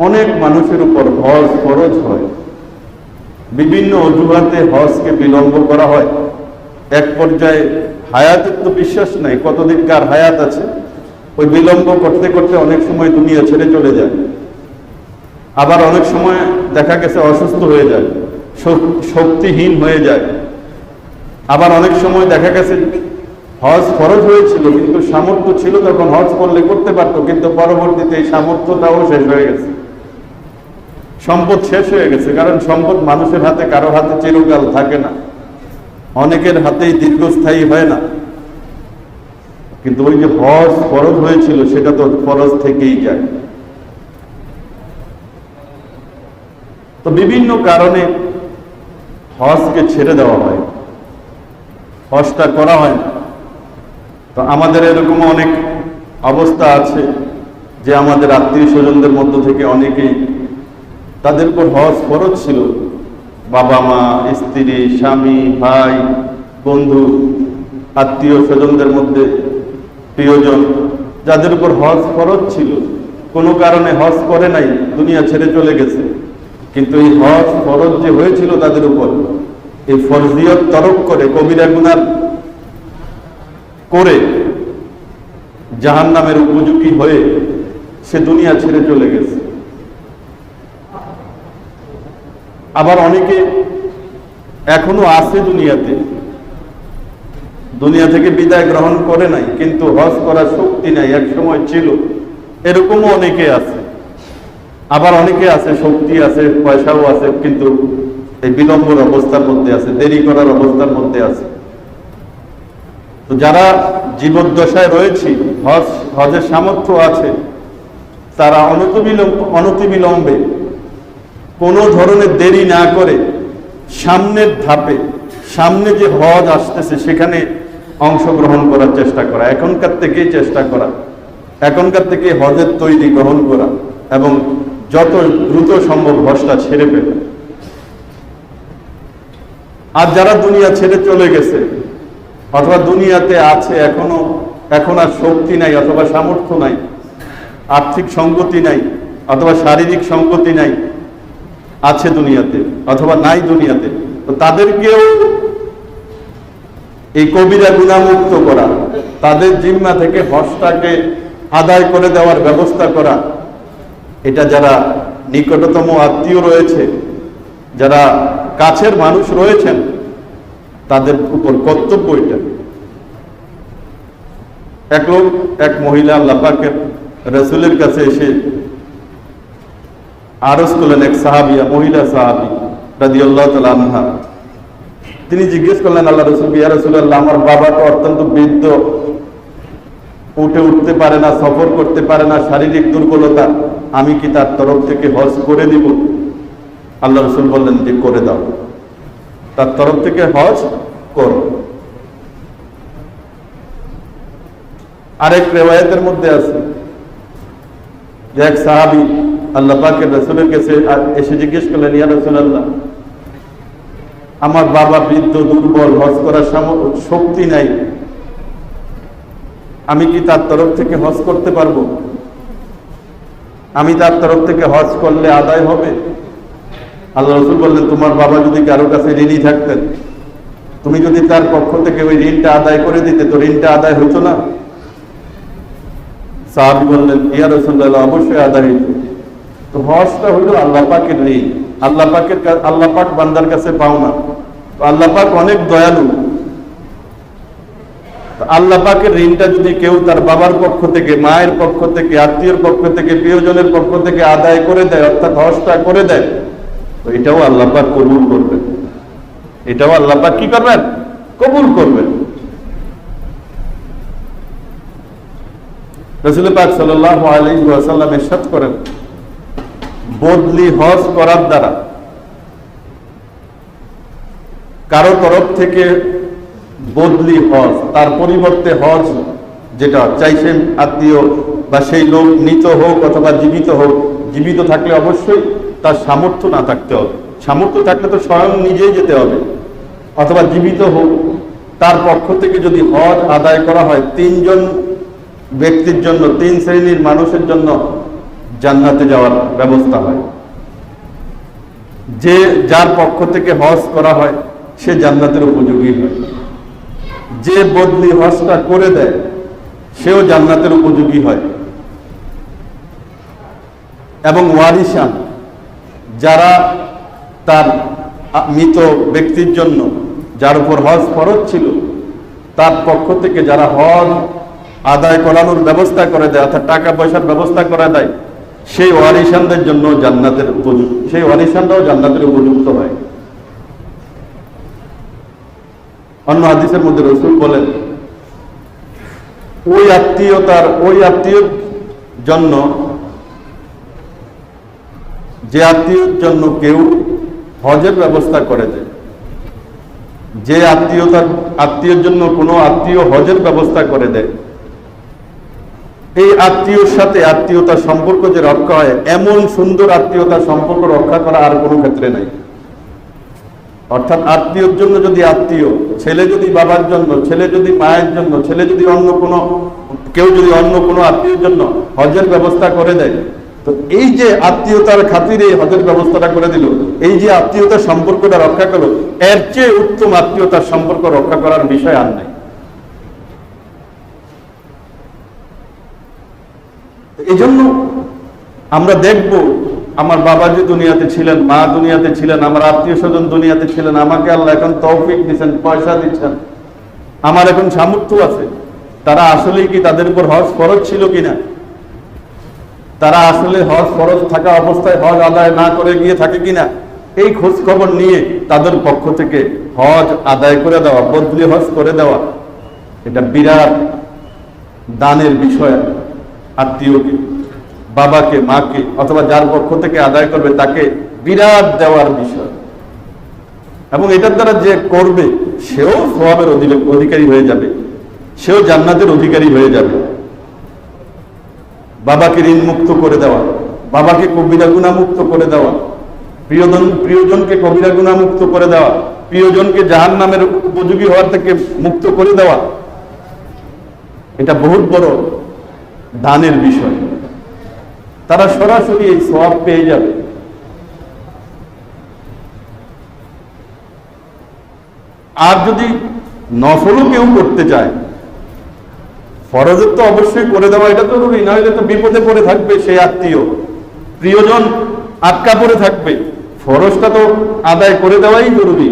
অনেক মানুষের উপর হজ ফরজ হয়, বিভিন্ন অজুহাতে হজকে বিলম্ব করা হয়। এক পর্যায়ে হায়াতের তো বিশ্বাস নাই, কতদিনকার হায়াত আছে, ওই বিলম্ব করতে করতে অনেক সময় দুনিয়া ছেড়ে চলে যায়। আবার অনেক সময় দেখা গেছে অসুস্থ হয়ে যায়, শক্তিহীন হয়ে যায়। আবার অনেক সময় দেখা গেছে হজ ফরজ হয়েছিল কিন্তু সামর্থ্য ছিল তখন হজ করলে করতে পারতো, কিন্তু পরবর্তীতে এই সামর্থ্যটাও শেষ হয়ে গেছে, সম্পদ শেষ হয়ে গেছে। কারণ সম্পদ মানুষের হাতে কারো হাতে চিরকাল থাকে না, অনেকের হাতেই দীর্ঘস্থায়ী হয় না। কিন্তু ওই যে হজ ফরজ হয়েছিল সেটা তো ফরজ থেকেই যায়। তো বিভিন্ন কারণে হজকে ছেড়ে দেওয়া হয়, হজটা করা হয় না। তো আমাদের এরকম অনেক অবস্থা আছে যে আমাদের আত্মীয় স্বজনদের মধ্য থেকে অনেকেই, তাদের উপর হজ ফরজ ছিল, বাবা মা, স্ত্রী, স্বামী, ভাই, বন্ধু, আত্মীয় স্বজনদের মধ্যে প্রিয়জন, যাদের উপর হজ ফরজ ছিল, কোনো কারণে হজ করে নাই, দুনিয়া ছেড়ে চলে গেছে। কিন্তু এই হজ ফরজ যে হয়েছিল তাদের উপর, এই ফরজিয়ত তরক করে কবিরা গুনাহ করে জাহান্নামের উপযোগী হয়ে সে দুনিয়া ছেড়ে চলে গেছে। আবার অনেকে এখনো আছে দুনিয়াতে, দুনিয়া থেকে বিদায় গ্রহণ করে নাই, কিন্তু হজ করার শক্তি নাই, এক সময় ছিল, এরকমও অনেকে আছে। আবার অনেকে আছে শক্তি আছে, পয়সাও আছে, কিন্তু এই বিলম্বর অবস্থার মধ্যে আছে, দেরি করার অবস্থার মধ্যে আছে। তো যারা জীবদ্দশায় রয়েছে, হজের সামর্থ্য আছে, তারা অনতিবিলম্বে কোনো ধরনের দেরি না করে সামনের ধাপে, সামনে যে হজ আসতেছে সেখানে অংশগ্রহণ করার চেষ্টা করা, এখনকার থেকেই চেষ্টা করা, এখনকার থেকে হজের তৈরি গ্রহণ করা এবং যত দ্রুত সম্ভব হজটা ছেড়ে ফেলে। আর যারা দুনিয়া ছেড়ে চলে গেছে অথবা দুনিয়াতে আছে এখন আর শক্তি নাই অথবা সামর্থ্য নাই, আর্থিক সঙ্গতি নাই অথবা শারীরিক সঙ্গতি নাই, আছে দুনিয়াতে অথবা নাই দুনিয়াতে, তো তাদেরকেও এই কবিরা গুনাহমুক্ত করা, তাদের জিম্মা থেকে হজটাকে আদায় করে দেওয়ার ব্যবস্থা করা, এটা যারা নিকটতম আত্মীয় রয়েছে, যারা কাছের মানুষ রয়েছেন, তাদের উপর কর্তব্য এটা। এক মহিলা আল্লাহ পাকের রাসূলের কাছে এসে আরজ করলেন, এক সাহাবিয়া, মহিলা সাহাবী রাদিয়াল্লাহু তাআলা আনহা। তিনি জিজ্ঞেস করলেন আল্লাহ রাসূলকে, ইয়া রাসূলুল্লাহ, আমার বাবা তো অত্যন্ত বৃদ্ধ, উঠতে পারে না, সফর করতে পারে না, শারীরিক দুর্বলতা, আমি কি তার তরফ থেকে হজ করে দিব? আল্লাহ রাসূল বললেন যে করে দাও, তার তরফ থেকে হজ করো। আরেক রিওয়ায়াতের মধ্যে আছে যে এক সাহাবী আল্লাহ পাকের রাসূলের কাছে এসে জিজ্ঞেস করলেন, ইয়া রাসূলুল্লাহ, আমার বাবা বৃদ্ধ, দুর্বল, হজ করার শক্তি নাই, আমি কি তার তরফ থেকে হজ করতে পারবো? আমি তার তরফ থেকে হজ করলে আদায় হবে? আল্লাহ রাসূল বললেন, তোমার বাবা যদি কারো কাছে ঋণী থাকতেন, তুমি যদি তার পক্ষ থেকে ওই ঋণটা আদায় করে দিতে, তো ঋণটা আদায় হইতো না? সাহাবী বললেন, ইয়া রাসূলুল্লাহ, অবশ্যই আদায় হইতো। তো হজটা হইল আল্লাহ পাকের ঋণ, আল্লাহ পাক বান্দার কাছে পাও না। তো আল্লাহ পাক অনেক দয়ালু, আল্লাহ পাকের ঋণটা যদি কেউ তার বাবার পক্ষ থেকে, মায়ের পক্ষ থেকে, আত্মীয়র পক্ষ থেকে, প্রিয়জনের পক্ষ থেকে আদায় করে দেয়, অর্থাৎ হজটা করে দেয়, তো এটাও আল্লাহ পাক কবুল করবেন, এটাও আল্লাহ পাক কি করবেন? কবুল করবেন। রাসূল পাক সাল্লাল্লাহু আলাইহি ওয়াসাল্লাম ইরশাদ করেন, বদলি হজ করার দ্বারা কারো তরফ থেকে বদলি হজ, তার পরিবর্তে হজ যেটা চাইছেন আত্মীয় বা সেই লোক মৃত হোক অথবা জীবিত হোক, জীবিত থাকলে অবশ্যই তার সামর্থ্য না থাকতে হবে, সামর্থ্য থাকলে তো স্বয়ং নিজেই যেতে হবে, অথবা জীবিত হোক, তার পক্ষ থেকে যদি হজ আদায় করা হয়, তিনজন ব্যক্তির জন্য, তিন শ্রেণীর মানুষের জন্য জান্নাতে যাওয়ার ব্যবস্থা হয়। যে যার পক্ষ থেকে হজ করা হয় সে জান্নাতের উপযোগী হয়, যে বদলি হজটা করে দেয় সেও জান্নাতের উপযোগী হয়। এবং ওয়ারিসান, যারা তার মৃত ব্যক্তির জন্য যার উপর হজ ফরজ ছিল তার পক্ষ থেকে যারা হজ আদায় করানোর ব্যবস্থা করে দেয়, অর্থাৎ টাকা পয়সার ব্যবস্থা করে দেয়, সেই ওয়ারিসানদের জন্য জান্নাতের উপযুক্ত, সেই ওয়ারিসানরাও জান্নাতের উপযুক্ত হয়। অন্য হাদিসের মধ্যে রাসূল বলেন, ওই আত্মীয়র জন্য, যে আত্মীয়র জন্য কেউ হজের ব্যবস্থা করে দেয়, যে আত্মীয়র জন্য কোনো আত্মীয় হজের ব্যবস্থা করে দেয়, এই আত্মীয়র সাথে আত্মীয়তার সম্পর্ক যে রক্ষা হয়, এমন সুন্দর আত্মীয়তার সম্পর্ক রক্ষা করা আর কোনো ক্ষেত্রে নাই। অর্থাৎ আত্মীয়র জন্য যদি আত্মীয়, ছেলে যদি বাবার জন্য, ছেলে যদি মায়ের জন্য, ছেলে যদি কেউ যদি অন্য কোনো আত্মীয়র জন্য হজের ব্যবস্থা করে দেয়, তো এই যে আত্মীয়তার খাতিরে হজের ব্যবস্থাটা করে দিল, এই যে আত্মীয়তার সম্পর্কটা রক্ষা করলো, এর চেয়ে উত্তম আত্মীয়তার সম্পর্ক রক্ষা করার বিষয় আর নাই। এই জন্য আমরা দেখব, আমার বাবা যে দুনিয়াতে ছিলেন, মা দুনিয়াতে ছিলেন, আমার আত্মীয় স্বজন দুনিয়াতে ছিলেন, আমাকে আল্লাহ এখন তৌফিক দিচ্ছেন, পয়সা দিচ্ছেন, আমার এখন সামর্থ্য আছে, তারা আসলেই কি তাদের উপর হজ ফরজ ছিল কিনা, তারা আসলে হজ ফরজ থাকা অবস্থায় হজ আদায় না করে গিয়ে থাকে কিনা, এই খোঁজ খবর নিয়ে তাদের পক্ষ থেকে হজ আদায় করে দেওয়া, বদলি হজ করে দেওয়া, এটা বিরাট দানের বিষয়। আত্মীয়কে, বাবাকে, মাকে, অথবা যার পক্ষ থেকে আদায় করবে তাকে বিরাট দেওয়ার বিষয়। এবং এটার দ্বারা যে করবে সেও সওয়াবের অধিকারী হয়ে যাবে, সেও জান্নাতের অধিকারী হয়ে যাবে। বাবাকে ঋণ মুক্ত করে দেওয়া, বাবাকে কবিরা গুনাহ মুক্ত করে দেওয়া, প্রিয়জনকে কবিরা গুনাহ মুক্ত করে দেওয়া, প্রিয়জনকে জাহান্নামের উপযোগী হওয়ার থেকে মুক্ত করে দেওয়া, এটা বহুত বড় দানের বিষয়। তারা সরাসরি এই সওয়াব পেয়ে যাবে। আর যদি নফলও কেউ করতে চায়, ফরজের তো অবশ্যই করে দেওয়া এটা জরুরি, না হলে তো বিপদে পড়ে থাকবে সেই আত্মীয়, প্রিয়জন আটকা পড়ে থাকবে, ফরজটা তো আদায় করে দেওয়াই জরুরি।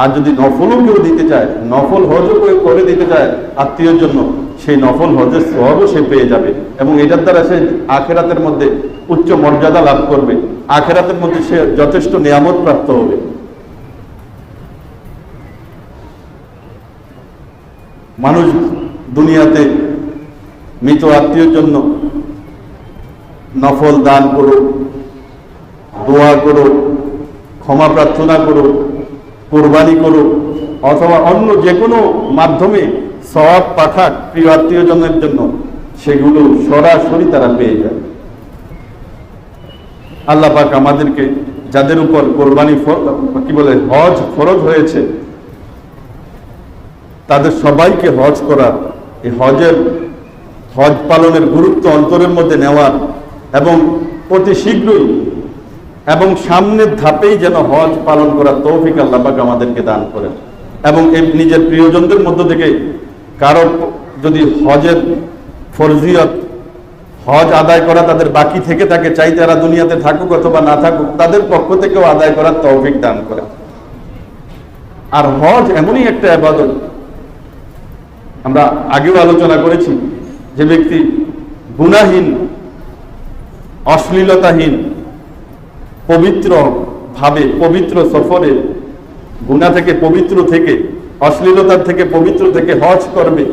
আর যদি নফলও কেউ দিতে চায়, নফল হজও কেউ করে দিতে চায় আত্মীয়র জন্য, সেই নফল হজের সওয়াবও সে পেয়ে যাবে। এবং এটার দ্বারা সে আখিরাতের মধ্যে উচ্চ মর্যাদা লাভ করবে, আখিরাতের মধ্যে সে যথেষ্ট নিয়ামত প্রাপ্ত হবে। মানুষ দুনিয়াতে মৃত আত্মীয়র জন্য নফল দান করো, দোয়া করো, ক্ষমা প্রার্থনা করো, কোরবানি করো, অথবা অন্য যে কোনো মাধ্যমে সওয়াব পাঠাক প্রিয় আত্মীয়জনের জন্য, সেগুলো সরাসরি তারা পেয়ে যায়। আল্লাহ পাক আমাদেরকে, যাদের উপর কোরবানি হজ ফরজ হয়েছে, তাদের সবাইকে হজ করা, এই হজ পালনের গুরুত্ব অন্তরের মধ্যে নেওয়ার, এবং অতি শীঘ্রই এবং সামনের ধাপেই যেন হজ পালন করার তৌফিক আল্লাহ পাক আমাদেরকে দান করেন। এবং এই নিজের প্রিয়জনদের মধ্য থেকে কারো যদি হজের ফরজিয়ত, হজ আদায় করা তাদের বাকি থেকে থাকে, চাই তারা দুনিয়াতে থাকুক অথবা না থাকুক, তাদের পক্ষ থেকেও আদায় করার তৌফিক দান করেন। আর হজ এমনই একটা ইবাদত, আমরা আগেও আলোচনা করেছি, যে ব্যক্তি গুনাহীন, অশ্লীলতাহীন, পবিত্র ভাবে, পবিত্র সফরে, গুনাহ থেকে পবিত্র থেকে, অশ্লীলতার থেকে পবিত্র থেকে হজ করবে,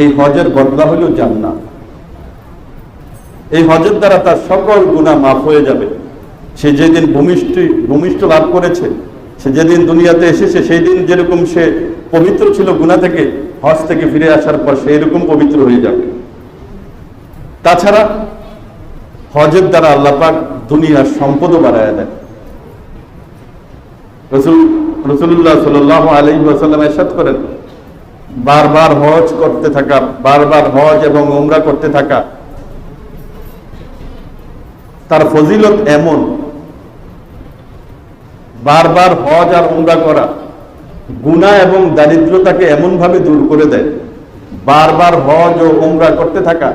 এই হজের বদলা হলো জান্নাত। এই হজের দ্বারা তার সকল গুনাহ মাফ হয়ে যাবে। সে যেদিন ভূমিষ্ঠ লাভ করেছে, সে যেদিন দুনিয়াতে এসেছে, সেই দিন যেরকম সে পবিত্র ছিল গুনাহ থেকে, হজ থেকে ফিরে আসার পর সেই রকম পবিত্র হয়ে যাবে। তাছাড়া হজের দ্বারা আল্লাহ পাক দুনিয়ার সম্পদও বাড়ায় দেয়। রাসূলুল্লাহ সাল্লাল্লাহু আলাইহি ওয়াসাল্লাম ইরশাদ করেন, বারবার হজ করতে থাকা, বারবার হজ এবং উমরা করতে থাকা, তার ফজিলত এমন, বারবার হজ আর উমরা করা গুনাহ এবং দারিদ্রতাকে এমন ভাবে দূর করে দেয়। বারবার হজ ও উমরা করতে থাকা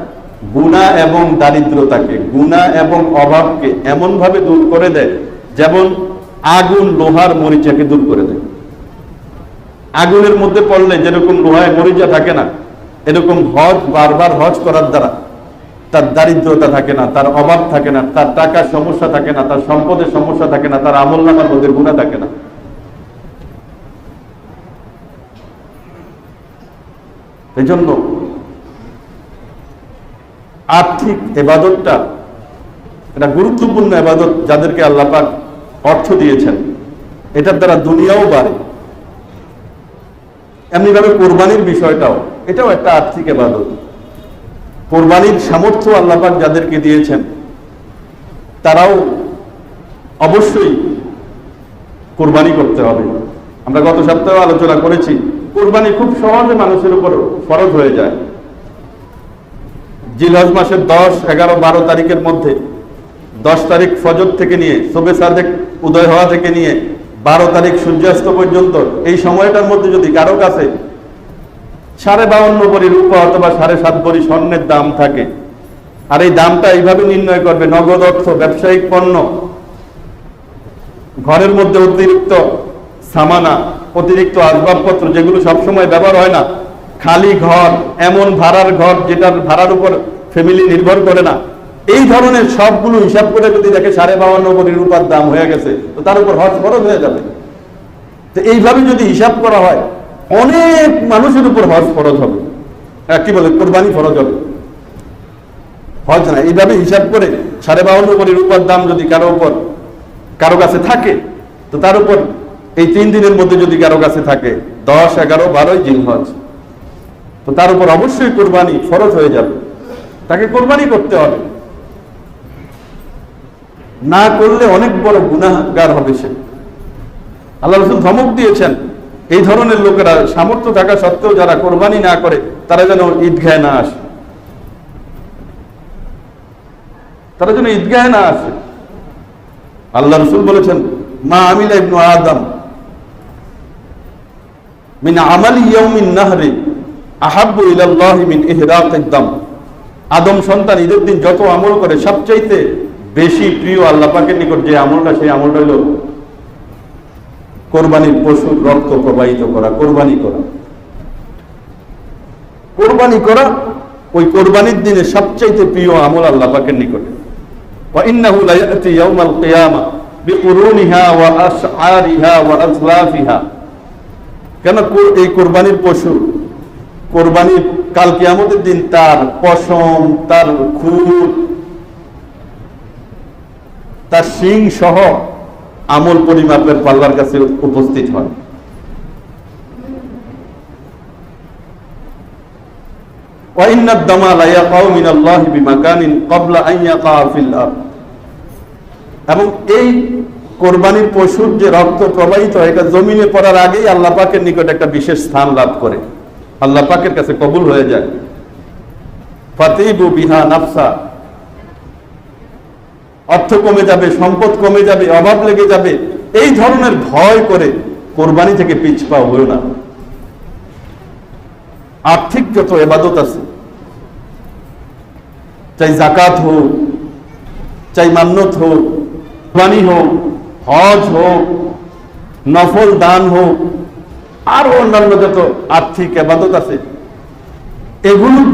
গুনাহ এবং দারিদ্রতাকে, গুনাহ এবং অভাবকে এমন ভাবে দূর করে দেয় যেমন আগুন লোহার মরিচাকে দূর করে দেয়। আগুনের মধ্যে পড়লে যেরকম লোহায় মরিচা থাকে না, এরকম হজ বারবার হজ করার দ্বারা তার দারিদ্রতা থাকে না, তার অভাব থাকে না, তার টাকার সমস্যা থাকে না, তার সম্পদের সমস্যা থাকে না, তার আমলনামার মধ্যে গুনাহ থাকে না। এজন্য আর্থিক ইবাদতটা এটা গুরুত্বপূর্ণ ইবাদত, যাদেরকে আল্লাহ পাক অর্থ দিয়েছেন, এটার দ্বারা দুনিয়াও বাড়ে। এমনিভাবে কোরবানির বিষয়টাও, এটাও একটা আর্থিক ইবাদত। কোরবানির সামর্থ্য আল্লাহ পাক যাদেরকে দিয়েছেন তারাও অবশ্যই কোরবানি করতে হবে। আমরা গত সপ্তাহে আলোচনা করেছি, কোরবানি খুব সহজে মানুষের উপর ফরজ হয়ে যায়। জিলহজ মাসের 10, 11, 12 তারিখের মধ্যে 10 তারিখ ফজর থেকে নিয়ে শবে সাদেক উদয় হওয়া থেকে নিয়ে 12 তারিখ সূর্যাস্ত পর্যন্ত এই সময়টার মধ্যে যদি কারো কাছে 52.5 ভরি রূপা অথবা 7.5 ভরি স্বর্ণের দাম থাকে, আর এই দামটা এইভাবে নির্ণয় করবে, নগদ অর্থ, ব্যবসায়িক পণ্য, ঘরের মধ্যে অতিরিক্ত সামানা, অতিরিক্ত আসবাবপত্র যেগুলো সবসময় ব্যবহার হয় না, খালি ঘর, এমন ভাড়ার ঘর যেটার ভাড়ার উপর ফ্যামিলি নির্ভর করে না, এই ধরনের সবগুলো হিসাব করে যদি দেখে 52.5 কোটি রূপার দাম হয়ে গেছে, তো তার উপর হজ ফরজ হয়ে যাবে। তো এইভাবে যদি হিসাব করা হয় অনেক মানুষের উপর হজ ফরজ হবে, কি বলে কোরবানি ফরজ হবে, হজ না। এইভাবে হিসাব করে 52.5 কোটি রূপার দাম যদি কারো কাছে থাকে, তো তার উপর এই 3 দিনের মধ্যে যদি কারো কাছে থাকে 10, 11, 12 জিলহজ, তো তার উপর অবশ্যই কোরবানি ফরজ হয়ে যাবে, তাকে কোরবানি করতে হবে। না করলে অনেক বড় গুনাহগার হবে সে। আল্লাহ রাসূল ধমক দিয়েছেন এই ধরনের লোকেরা সামর্থ্য থাকা সত্ত্বেও যারা কোরবানি না করে তারা যেন ঈদগাহে না আসে, তারা যেন ঈদগাহে না আসে। আল্লাহ রাসূল বলেছেন, মা আমিলা ইবনু আদম মিন আমালি ইয়াউমিন নাহরি আহাব্বু ইলাল্লাহি মিন ইহরাকিদ দাম। আদম সন্তান ঈদের দিন যত আমল করে সবচাইতে বেশি প্রিয় আল্লাহ পাকের নিকট যে আমলটা, সেই আমলটা হলো কোরবানির পশুর রক্ত প্রবাহিত করা, কোরবানি করা। কোরবানি করা ওই কোরবানির দিনে সবচাইতে প্রিয় আমল আল্লাহ পাকের নিকটে। ওয়া ইন্নাহু লা ইয়াতি ইয়াউমাল কিয়ামা বিকুরুনিহা ওয়া আসআরিহা ওয়া আজলাফিহা। কেন এই কোরবানির পশু, কোরবানির কাল কিয়ামতের দিন তার পশম, তার খুর, তার শিং সহ আমল পরিমাপের পাল্লার কাছে উপস্থিত হয়। ওয়াইন্নাদ দামা লা ইয়াকাউ মিনাল্লাহি বিমাকানিন ক্বাবলা আন ইয়াকা ফিল আরদ। এবং এই কোরবানির পশুর যে রক্ত প্রবাহিত হয় এটা জমিনে পড়ার আগেই আল্লাহ পাকের নিকট একটা বিশেষ স্থান লাভ করে, আল্লাহ পাকের কাছে কবুল হয়ে যায়। ফাতিবু বিহা নাফসা, অর্থ কমে যাবে, সম্পদ কমে যাবে, অভাব লেগে যাবে, এই ধরনের ভয় করে কোরবানি থেকে পিছপা হইও না। আর্থিক যত ইবাদত আছে, চাই যাকাত হোক, চাই মান্নত হোক, কোরবানি হোক, হজ হোক, নফল দান হোক, আর অন্যান্য যত আর্থিক ইবাদত আছে, এগুলোর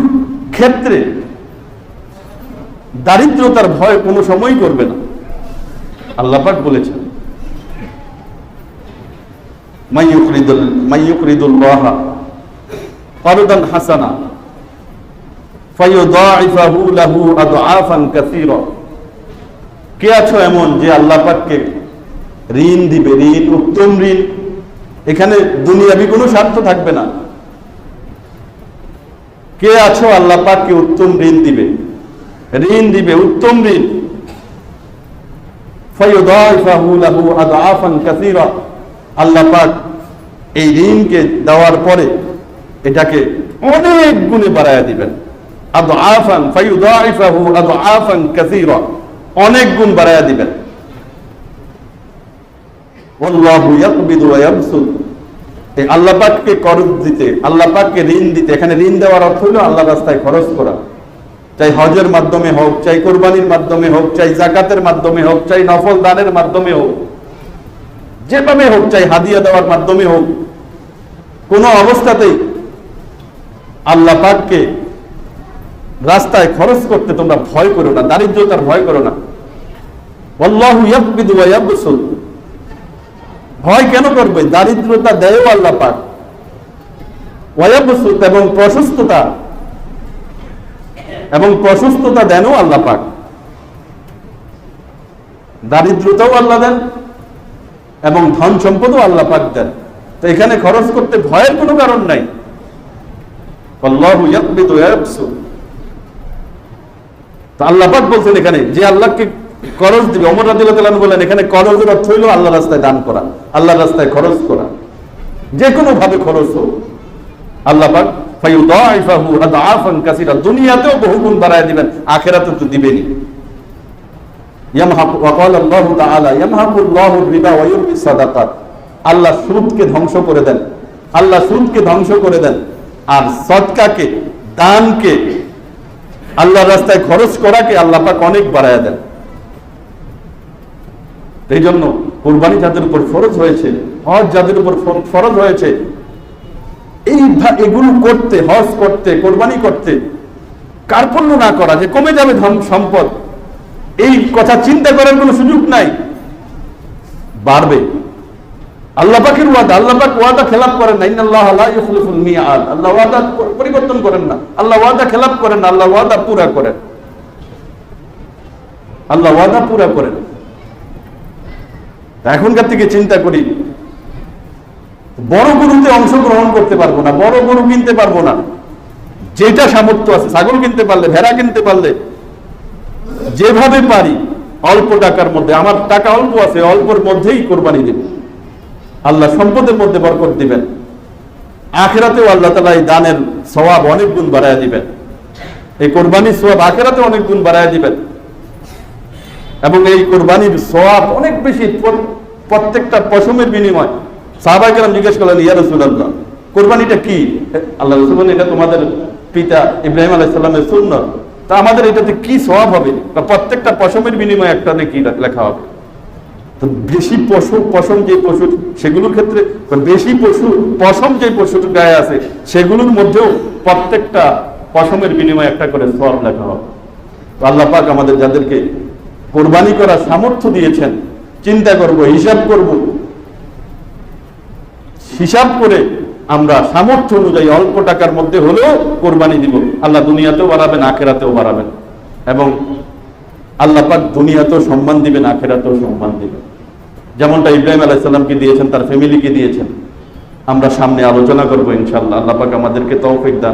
ক্ষেত্রে দারিদ্রতার ভয় কোনো সময় করবে না। আল্লাহ পাক বলেছেন, মাইয়ুকরিদুল্লাহ করদান হাসানা ফায়ুদাইফাহু লাহু আদআফান কাসীরা। কে আছো এমন যে আল্লাহ পাককে ঋণ দিবে, ঋণ, উত্তম ঋণ, এখানে দুনিয়াবি কোনো স্বার্থ থাকবে না। কে আছো আল্লাহ পাককে উত্তম ঋণ দিবে, ঋণ দিবে, উত্তম ঋণ। ফায়ুদাইফাহু লাহু আদআফান কাসীরা, আল্লাহ পাক এই ঋণকে দেওয়ার পরে এটাকে অনেক গুণে বাড়ায়া দিবেন। আদআফান ফায়ুদাইফাহু আদআফান কাসীরা, অনেক গুণ বাড়ায়া দিবেন। আল্লাহু ইয়াকবিদু ওয়া ইয়াবসুত, এই আল্লাহ পাককে করজ দিতে, আল্লাহ পাককে ঋণ দিতে, এখানে ঋণ দেওয়ার অর্থ হলো আল্লাহর রাস্তায় খরচ করা, চাই হজের মাধ্যমে হোক, চাই কোরবানির মাধ্যমে হোক, চাই যাকাতের মাধ্যমে হোক, চাই নফল দানের মাধ্যমে হোক, যেভাবে হোক, চাই হাদিয়া দেওয়ার মাধ্যমে হোক, কোন অবস্থাতেই আল্লাহ পাককে রাস্তায় খরচ করতে তোমরা ভয় করো না, দারিদ্রতার ভয় করো না। আল্লাহু ইয়াকবিদু ওয়া ইয়াবসুত, ভয় কেন করবে? দারিদ্রতা দেয়ও আল্লাহ পাক, ওয়া ইয়াবসুত, এবং প্রশস্ততা দেনও আল্লাহ পাক। দারিদ্রতাও আল্লাহ দেন এবং ধন সম্পদও আল্লাহ পাক দেন। তো এখানে খরচ করতে ভয়ের কোনো কারণ নাই। আল্লাহু ইয়াকবিদু ওয়া ইয়াবসুত, তো আল্লাহ পাক বলছেন এখানে যে আল্লাহকে খরচ দিবে। ওমর রাদিয়াল্লাহু তাআলা বলেন এখানে খরচের অর্থ হলো আল্লাহর রাস্তায় দান করা, আল্লাহর রাস্তায় খরচ করা, যে কোনো ভাবে খরচ হোক। আল্লাহ পাক ফায়ুদাইফাহু আদআফান কাসীরা, দুনিয়াতেও বহুগুণ বাড়ায় দিবেন, আখিরাতে তো দিবেনই। ইয়ামহাকু ওয়া ক্বালা আল্লাহু তাআলা ইয়ামহাকুল্লাহু রিবা ওয়া ইউরবি সাদাকাত, আল্লাহ সুদকে ধ্বংস করে দেন, আল্লাহ সুদকে ধ্বংস করে দেন, আর সদকাকে, দানকে, আল্লাহর রাস্তায় খরচ করাকে আল্লাহ পাক অনেক বাড়ায় দেন। এই জন্য কুরবানি যাদের উপর ফরজ হয়েছে, হজ যাদের উপর ফরজ হয়েছে, এগুলো করতে, হজ করতে, কোরবানি করতে কার্পণ্য না করা, যে কমে যাবে ধন সম্পদ, এই কথা চিন্তা করার কোনো সুযোগ নাই, বাড়বে। আল্লাহ পাকের ওয়াদা, আল্লাহ পাক ওয়াদা খেলাফ করেন না। ইন্নাল্লাহা লা ইউখলিফুল মিআদ, আল্লাহ ওয়াদা পরিবর্তন করেন না, আল্লাহ ওয়াদা খেলাফ করেন না, আল্লাহ ওয়াদা পুরা করেন, আল্লাহ ওয়াদা পুরা করেন। এখনকার থেকে চিন্তা করি, বড় গরুতে অংশগ্রহণ করতে পারবো না, বড় গরু কিনতে পারবো না, যেটা সামর্থ্য আছে, ছাগল কিনতে পারলে, ভেড়া কিনতে পারলে, যেভাবে পারি অল্প টাকার মধ্যে, আমার টাকা অল্প আছে, অল্পের মধ্যেই কোরবানি দেব। আল্লাহ সম্পদের মধ্যে বরকত দিবেন, আখিরাতেও আল্লাহ তাআলা এই দানের সওয়াব অনেক গুণ বাড়ায় দিবেন, এই কোরবানির সওয়াব আখিরাতে অনেক গুণ বাড়ায় দিবেন। এবং এই কোরবানির সওয়াব অনেক বেশি, প্রত্যেকটা পশমের বিনিময়। সাহাবায়ে কেরাম জিজ্ঞেস করলেন, ইয়া রাসূলুল্লাহ, কোরবানিটা কি? আল্লাহ রাসূল বলেন, এটা তোমাদের পিতা ইব্রাহিম আলাইহিস সালামের সুন্নাত, তা আমাদের এটাতে কি সওয়াব হবে? প্রত্যেকটা পশমের বিনিময়ে একটা নেকি লেখা হবে। তো বেশি পশম যে পশু, সেগুলোর ক্ষেত্রে বেশি পশম যে পশুর গায়ে আছে, সেগুলোর মধ্যেও প্রত্যেকটা পশমের বিনিময়ে একটা করে সওয়াব লেখা হবে। তো আল্লাহ পাক আমাদের যাদেরকে কোরবানি করার সামর্থ্য দিয়েছেন, চিন্তা করব, হিসাব করে আমরা সামর্থ্য অনুযায়ী অল্প টাকার মধ্যে হলেও কোরবানি দিব। আল্লাহ দুনিয়াতেও বাড়াবেন, আখিরাতেও বাড়াবেন, এবং আল্লাহ পাক দুনিয়াতেও সম্মান দিবেন, আখিরাতেও সম্মান দিবেন। যেমনটা ইব্রাহিম আলাইহিস সালামকে দিয়েছেন, তার ফ্যামিলিকে দিয়েছেন। আমরা সামনে আলোচনা করব ইনশাআল্লাহ। আল্লাহ পাক আমাদেরকে তৌফিক দান